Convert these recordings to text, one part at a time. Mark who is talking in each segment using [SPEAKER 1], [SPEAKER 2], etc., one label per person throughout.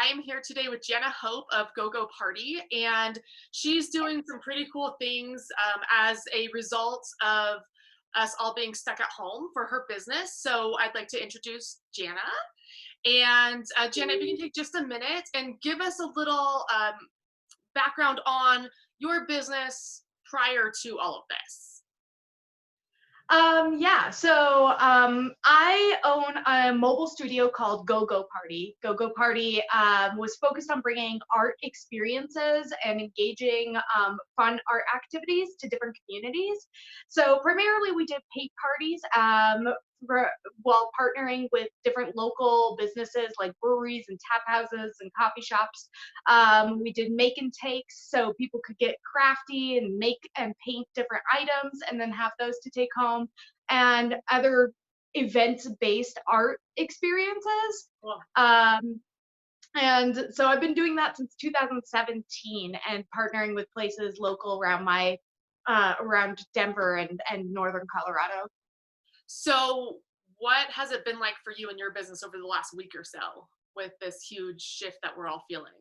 [SPEAKER 1] I am here today with Jana Hope of Gogh Party, and she's doing some pretty cool things as a result of us all being stuck at home for her business. So I'd like to introduce Jana. And Jana, if you can take just a minute and give us a little background on your business prior to all of this.
[SPEAKER 2] I own a mobile studio called Gogh Party. Gogh Party was focused on bringing art experiences and engaging fun art activities to different communities. So primarily we did paint parties while partnering with different local businesses like breweries and tap houses and coffee shops. We did make and takes so people could get crafty and make and paint different items and then have those to take home, and other events-based art experiences.
[SPEAKER 1] Cool.
[SPEAKER 2] And so I've been doing that since 2017 and partnering with places local around around Denver and northern Colorado.
[SPEAKER 1] So what has it been like for you and your business over the last week or so with this huge shift that we're all feeling?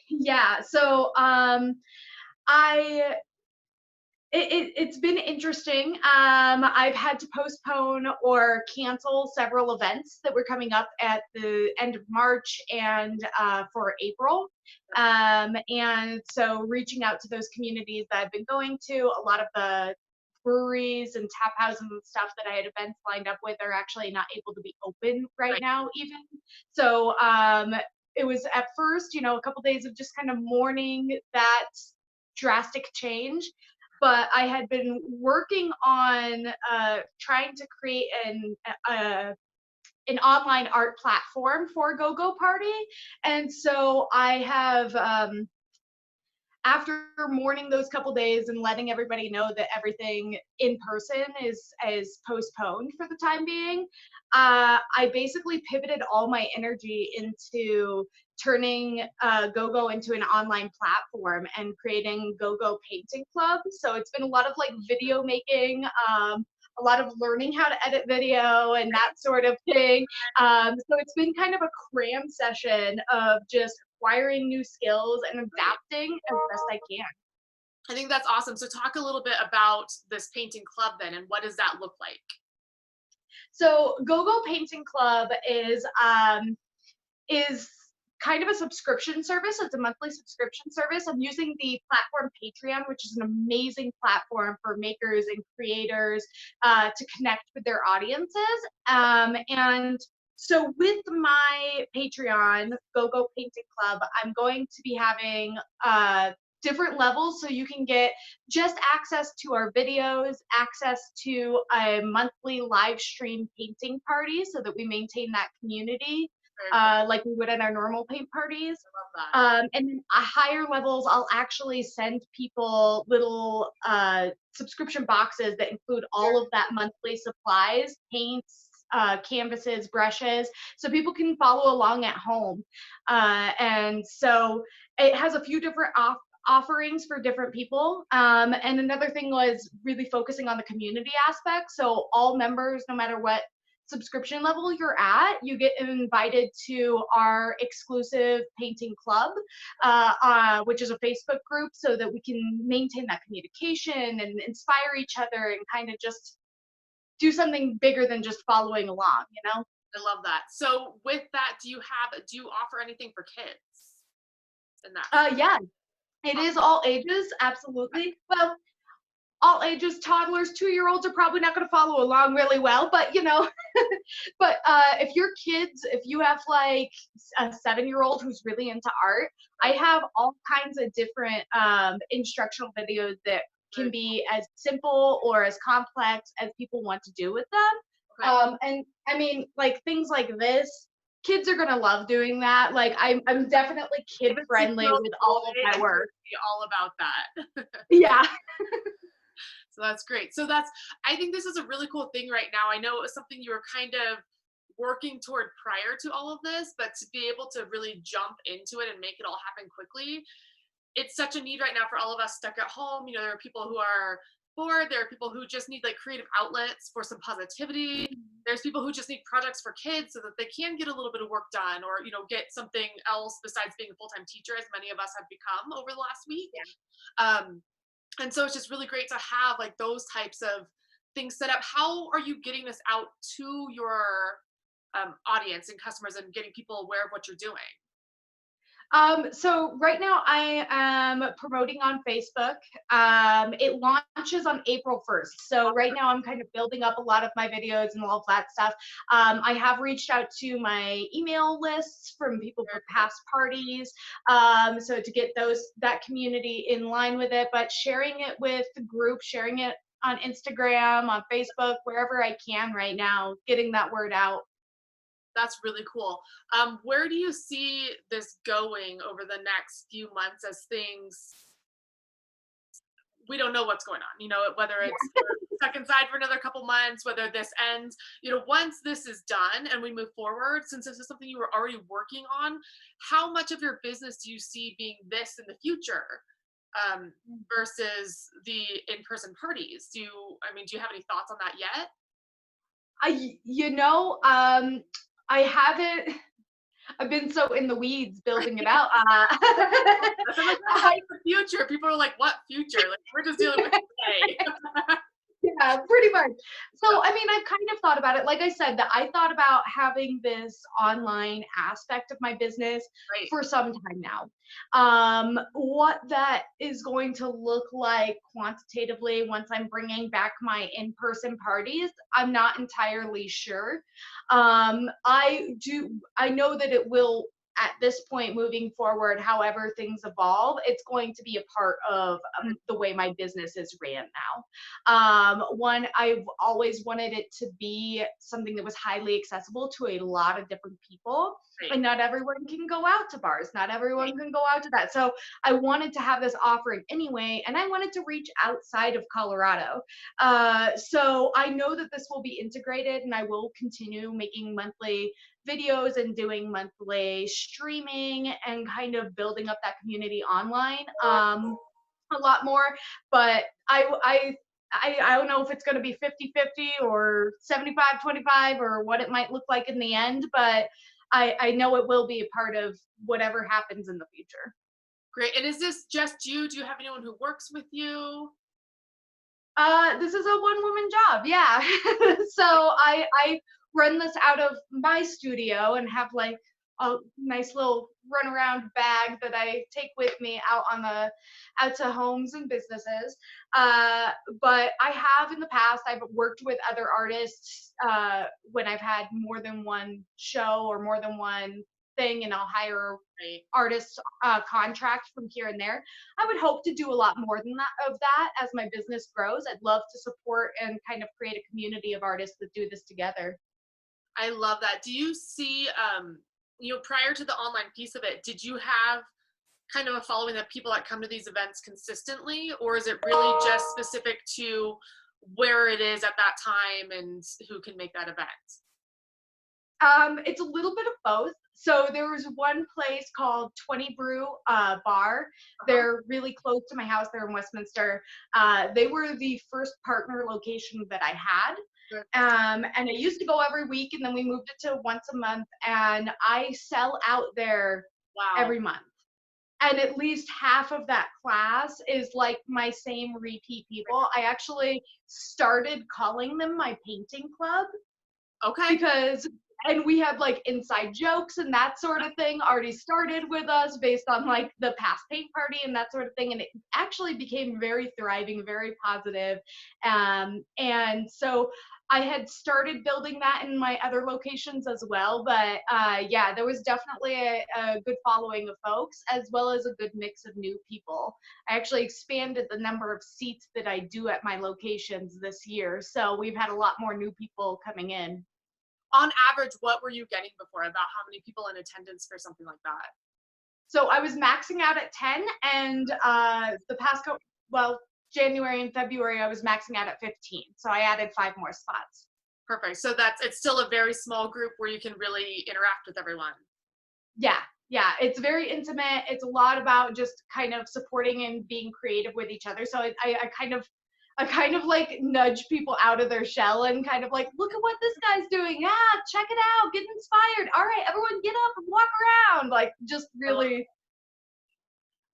[SPEAKER 2] Yeah, so I it's been interesting. I've had to postpone or cancel several events that were coming up at the end of March and for April. And so reaching out to those communities that I've been going to, a lot of the breweries and tap houses and stuff that I had events lined up with are actually not able to be open right
[SPEAKER 1] Right.
[SPEAKER 2] now even. So it was at first, a couple days of just kind of mourning that drastic change, but I had been working on trying to create uh, an online art platform for Gogh Party, and so I have after mourning those couple days and letting everybody know that everything in person is postponed for the time being, I basically pivoted all my energy into turning Gogh into an online platform and creating Gogh Painting Club. So it's been a lot of like video making, a lot of learning how to edit video and that sort of thing. So it's been kind of a cram session of just acquiring new skills and adapting as best I can.
[SPEAKER 1] I think that's awesome. So talk a little bit about this painting club then, and what does that look like?
[SPEAKER 2] So Gogh Painting Club is kind of a subscription service. It's a monthly subscription service. I'm using the platform Patreon, which is an amazing platform for makers and creators to connect with their audiences. And so with my Patreon, Gogh Painting Club, I'm going to be having different levels so you can get just access to our videos, access to a monthly live stream painting party so that we maintain that community
[SPEAKER 1] Very cool.
[SPEAKER 2] like we would at our normal paint parties.
[SPEAKER 1] I love that.
[SPEAKER 2] And then higher levels, I'll actually send people little subscription boxes that include all of that monthly supplies, paints, canvases, brushes, so people can follow along at home. And so it has a few different offerings for different people. And another thing was really focusing on the community aspect. So all members, no matter what subscription level you're at, you get invited to our exclusive painting club, which is a Facebook group, so that we can maintain that communication and inspire each other and kind of just do something bigger than just following along.
[SPEAKER 1] I love that. So with that, do you offer anything for kids in that?
[SPEAKER 2] Yeah, it is all ages, absolutely. Well, all ages, toddlers, 2-year-olds are probably not going to follow along really well, but but if your kids, if you have like a 7-year-old who's really into art, I have all kinds of different instructional videos that can be as simple or as complex as people want to do with them.
[SPEAKER 1] Okay.
[SPEAKER 2] And I mean, like things like this, kids are gonna love doing that. Like I'm definitely kid
[SPEAKER 1] If it's a
[SPEAKER 2] friendly
[SPEAKER 1] girl
[SPEAKER 2] with all of
[SPEAKER 1] boy,
[SPEAKER 2] my
[SPEAKER 1] I'm
[SPEAKER 2] work.
[SPEAKER 1] be all about that.
[SPEAKER 2] Yeah.
[SPEAKER 1] So that's great. So I think this is a really cool thing right now. I know it was something you were kind of working toward prior to all of this, but to be able to really jump into it and make it all happen quickly, it's such a need right now for all of us stuck at home. There are people who are for. There are people who just need like creative outlets for some positivity.
[SPEAKER 2] Mhm.
[SPEAKER 1] There's people who just need projects for kids so that they can get a little bit of work done, or get something else besides being a full-time teacher, as many of us have become over the last week.
[SPEAKER 2] Yeah.
[SPEAKER 1] Um, and so it's just really great to have like those types of things set up. How are you getting this out to your audience and customers and getting people aware of what you're doing?
[SPEAKER 2] So right now I am promoting on Facebook. It launches on April 1st. So right now I'm kind of building up a lot of my videos and all of that stuff. I have reached out to my email lists from people for
[SPEAKER 1] Very cool.
[SPEAKER 2] past parties. So to get that community in line with it, but sharing it with the group, sharing it on Instagram, on Facebook, wherever I can right now, getting that word out.
[SPEAKER 1] That's really cool. Where do you see this going over the next few months as things, we don't know what's going on, whether
[SPEAKER 2] Yeah.
[SPEAKER 1] it's we're stuck inside for another couple months, whether this ends, once this is done and we move forward, since this is something you were already working on, how much of your business do you see being this in the future, versus the in-person parties? Do you have any thoughts on that yet?
[SPEAKER 2] I haven't. I've been so in the weeds building it out.
[SPEAKER 1] I'm like, "Oh,
[SPEAKER 2] I,
[SPEAKER 1] what's the future?" People are like, "What future?" Like, we're just dealing with today.
[SPEAKER 2] yeah, pretty much. So, I mean, I've kind of thought about it. Like I said, that I thought about having this online aspect of my business
[SPEAKER 1] Right.
[SPEAKER 2] for some time now. What that is going to look like quantitatively once I'm bringing back my in-person parties, I'm not entirely sure. I know that it will, at this point moving forward, however things evolve, it's going to be a part of the way my business is ran now. One, I've always wanted it to be something that was highly accessible to a lot of different people.
[SPEAKER 1] Right.
[SPEAKER 2] And not everyone can go out to bars. Not
[SPEAKER 1] Right.
[SPEAKER 2] everyone can go out to that. So I wanted to have this offering anyway, and I wanted to reach outside of Colorado. So I know that this will be integrated, and I will continue making monthly videos and doing monthly streaming and kind of building up that community online a lot more. But I don't know if it's going to be 50-50 or 75-25 or what it might look like in the end, but I know it will be a part of whatever happens in the future.
[SPEAKER 1] Great. And is this just you? Do you have anyone who works with you?
[SPEAKER 2] This is a one woman job. Yeah. So I run this out of my studio and have like a nice little run around bag that I take with me out to homes and businesses. Uh, but I have in the past, I've worked with other artists when I've had more than one show or more than one thing, and I'll hire
[SPEAKER 1] Right.
[SPEAKER 2] artists contract from here and there. I would hope to do a lot more than that as my business grows. I'd love to support and kind of create a community of artists that do this together.
[SPEAKER 1] I love that. Do you see, prior to the online piece of it, did you have kind of a following of people that come to these events consistently, or is it really just specific to where it is at that time and who can make that event?
[SPEAKER 2] It's a little bit of both. So there was one place called 20 Brew Bar.
[SPEAKER 1] Uh-huh.
[SPEAKER 2] They're really close to my house. They're in Westminster. They were the first partner location that I had.
[SPEAKER 1] Good.
[SPEAKER 2] And I used to go every week, and then we moved it to once a month. And I sell out there
[SPEAKER 1] Wow.
[SPEAKER 2] every month. And at least half of that class is like my same repeat people. I actually started calling them my painting club
[SPEAKER 1] Okay.
[SPEAKER 2] because and we had like inside jokes and that sort of thing already started with us based on like the past paint party and that sort of thing, and it actually became very thriving, very positive. And so I had started building that in my other locations as well, but yeah, there was definitely a good following of folks as well as a good mix of new people. I actually expanded the number of seats that I do at my locations this year, so we've had a lot more new people coming in.
[SPEAKER 1] On average, what were you getting before? About how many people in attendance for something like that?
[SPEAKER 2] So I was maxing out at 10, and well, January and February I was maxing out at 15. So I added 5 more spots.
[SPEAKER 1] Perfect. So it's still a very small group where you can really interact with everyone.
[SPEAKER 2] Yeah, yeah, it's very intimate. It's a lot about just kind of supporting and being creative with each other. So I kind of I kind of like nudge people out of their shell and kind of like, look at what this guy's doing. Yeah, check it out, get inspired. All right, everyone get up and walk around. Like just really.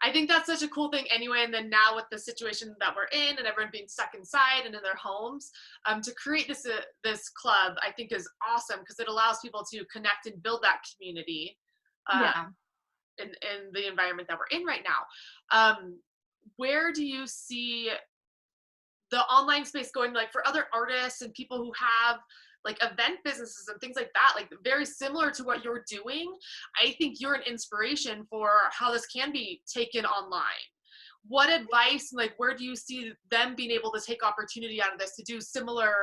[SPEAKER 1] I think that's such a cool thing anyway. And then now with the situation that we're in and everyone being stuck inside and in their homes, to create this club, I think is awesome because it allows people to connect and build that community uh,
[SPEAKER 2] Yeah.
[SPEAKER 1] in the environment that we're in right now. Where do you see the online space going, like for other artists and people who have like event businesses and things like that, like very similar to what you're doing? I think you're an inspiration for how this can be taken online. What advice, like where do you see them being able to take opportunity out of this to do similar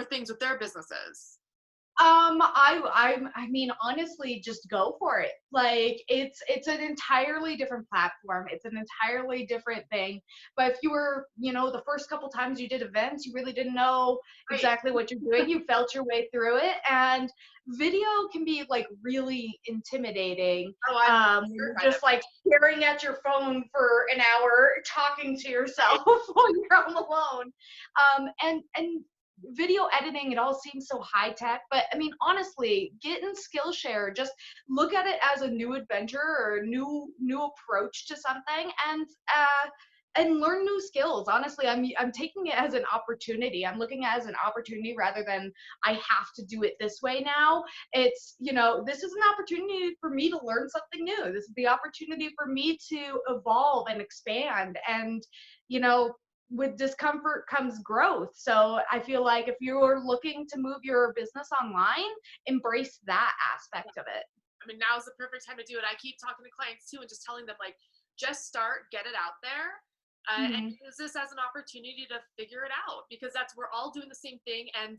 [SPEAKER 1] things with their businesses?
[SPEAKER 2] I mean, honestly, just go for it. Like, it's an entirely different platform. It's an entirely different thing. But if you were, the first couple times you did events, you really didn't know
[SPEAKER 1] Right.
[SPEAKER 2] exactly what you're doing. You felt your way through it, and video can be like really intimidating.
[SPEAKER 1] Oh, I'm
[SPEAKER 2] When
[SPEAKER 1] terrified
[SPEAKER 2] you're
[SPEAKER 1] of
[SPEAKER 2] just like staring at your phone for an hour, talking to yourself
[SPEAKER 1] it.
[SPEAKER 2] when you're home alone. And video editing, it all seems so high tech, but I mean, honestly, get in Skillshare. Just look at it as a new adventure or a new approach to something, and learn new skills. Honestly, I'm taking it as an opportunity. I'm looking at it as an opportunity rather than I have to do it this way now. It's, this is an opportunity for me to learn something new. This is the opportunity for me to evolve and expand, and you know with discomfort comes growth. So I feel like if you're looking to move your business online, embrace that aspect of it.
[SPEAKER 1] I mean, now is the perfect time to do it. I keep talking to clients too and just telling them, like, just start, get it out there, and
[SPEAKER 2] Hmm.
[SPEAKER 1] use this as an opportunity to figure it out because we're all doing the same thing. And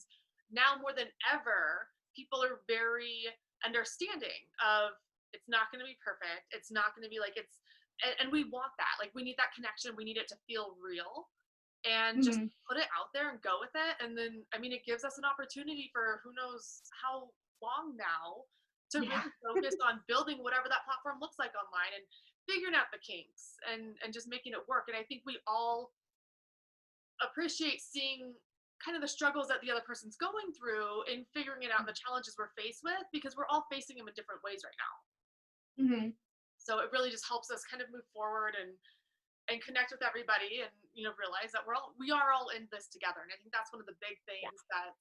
[SPEAKER 1] now more than ever, people are very understanding of it's not going to be perfect. It's not going to be like and we want that. Like, we need that connection. We need it to feel real and just
[SPEAKER 2] Hmm.
[SPEAKER 1] put it out there and go with it. And then, I mean, it gives us an opportunity for who knows how long now to
[SPEAKER 2] Yeah.
[SPEAKER 1] really focus on building whatever that platform looks like online and figuring out the kinks and just making it work. And I think we all appreciate seeing kind of the struggles that the other person's going through in figuring it out and the challenges we're faced with because we're all facing them in different ways right now.
[SPEAKER 2] Hmm.
[SPEAKER 1] So it really just helps us kind of move forward and connect with everybody and realize that we are all in this together. And I think that's one of the big
[SPEAKER 2] Yeah.
[SPEAKER 1] things that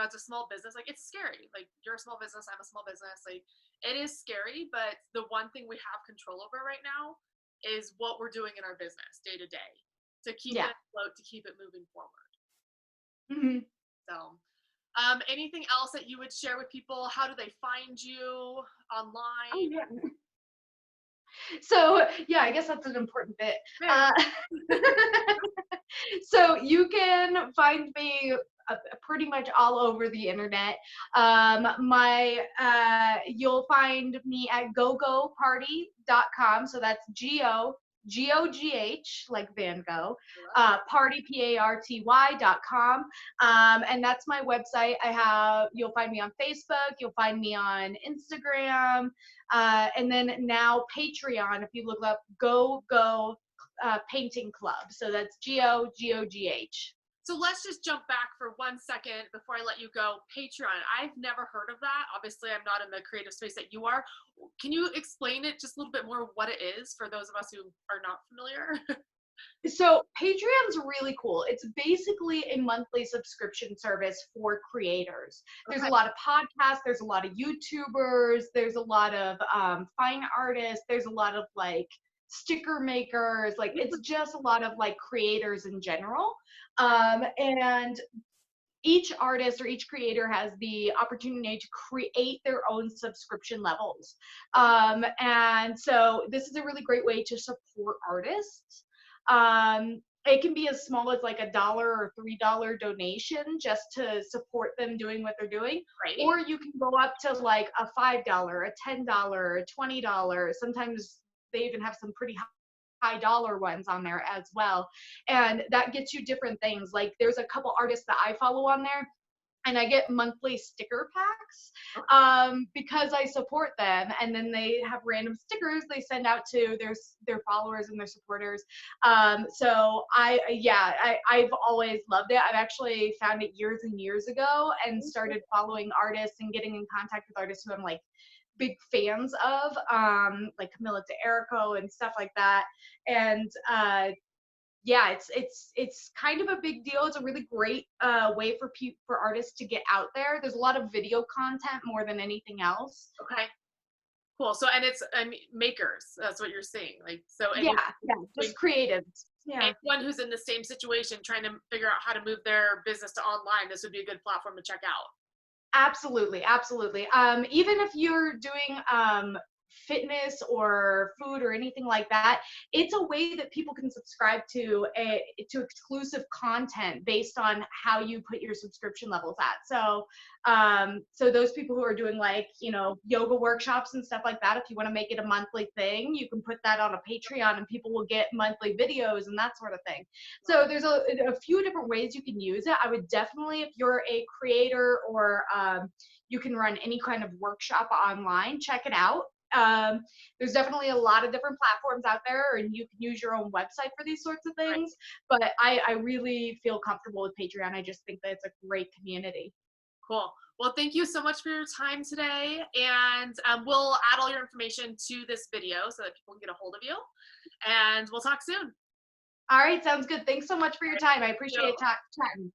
[SPEAKER 1] as a small business, like, it's scary. Like, you're a small business, I'm a small business, like, it is scary, but the one thing we have control over right now is what we're doing in our business day to day to keep
[SPEAKER 2] Yeah.
[SPEAKER 1] it afloat, to keep it moving forward.
[SPEAKER 2] Hmm.
[SPEAKER 1] So anything else that you would share with people? How do they find you
[SPEAKER 2] Oh
[SPEAKER 1] online?
[SPEAKER 2] yeah. So yeah, I guess that's an important bit.
[SPEAKER 1] Very.
[SPEAKER 2] Uh, so you can find me pretty much all over the internet. You'll find me at gogoparty.com. So that's GOGH, like Van Gogh, party, PARTY.com. And that's my website. You'll find me on Facebook, you'll find me on Instagram, and then now Patreon, if you look up Go Painting Club. So that's GOGH.
[SPEAKER 1] So let's just jump back for 1 second before I let you go. Patreon. I've never heard of that. Obviously, I'm not in the creative space that you are. Can you explain it just a little bit more what it is for those of us who are not familiar?
[SPEAKER 2] So Patreon's really cool. It's basically a monthly subscription service for creators. There's a
[SPEAKER 1] Okay.
[SPEAKER 2] lot of podcasts, there's a lot of YouTubers, there's a lot of fine artists, there's a lot of like sticker makers. Like it's just a lot of like creators in general. And each artist or each creator has the opportunity to create their own subscription levels. And so this is a really great way to support artists. It can be as small as like $1 or $3 donation just to support them doing what they're doing.
[SPEAKER 1] Right.
[SPEAKER 2] Or you can go up to like a $5, a $10, a $20. Sometimes they even have some pretty high dollar ones on there as well. And that gets you different things. Like there's a couple artists that I follow on there and I get monthly sticker packs
[SPEAKER 1] Okay.
[SPEAKER 2] because I support them. And then they have random stickers they send out to their followers and their supporters. So I've always loved it. I've actually found it years and years ago and started following artists and getting in contact with artists who I'm like big fans of, like Camila D'Erico and stuff like that. And yeah, it's kind of a big deal. It's a really great way for artists to get out there. There's a lot of video content more than anything else.
[SPEAKER 1] Okay. Cool. So, and it's, I mean, makers. That's what you're saying. Like, so
[SPEAKER 2] Yeah,
[SPEAKER 1] anyone
[SPEAKER 2] yeah, just creatives. Yeah.
[SPEAKER 1] anyone who's in the same situation trying to figure out how to move their business to online, this would be a good platform to check out.
[SPEAKER 2] Absolutely, absolutely. Even if you're doing fitness or food or anything like that, it's a way that people can subscribe to exclusive content based on how you put your subscription levels at. So those people who are doing like yoga workshops and stuff like that, if you want to make it a monthly thing, you can put that on a Patreon, and people will get monthly videos and that sort of thing. So there's a few different ways you can use it. I would definitely, if you're a creator or you can run any kind of workshop online, check it out. There's definitely a lot of different platforms out there, and you can use your own website for these sorts of
[SPEAKER 1] Right.
[SPEAKER 2] things. But I really feel comfortable with Patreon. I just think that it's a great community.
[SPEAKER 1] Cool. Well, thank you so much for your time today. And we'll add all your information to this video so that people can get a hold of you. And we'll talk soon.
[SPEAKER 2] All right, sounds good. Thanks so much for your time. I
[SPEAKER 1] Thank you.
[SPEAKER 2] appreciate chatting.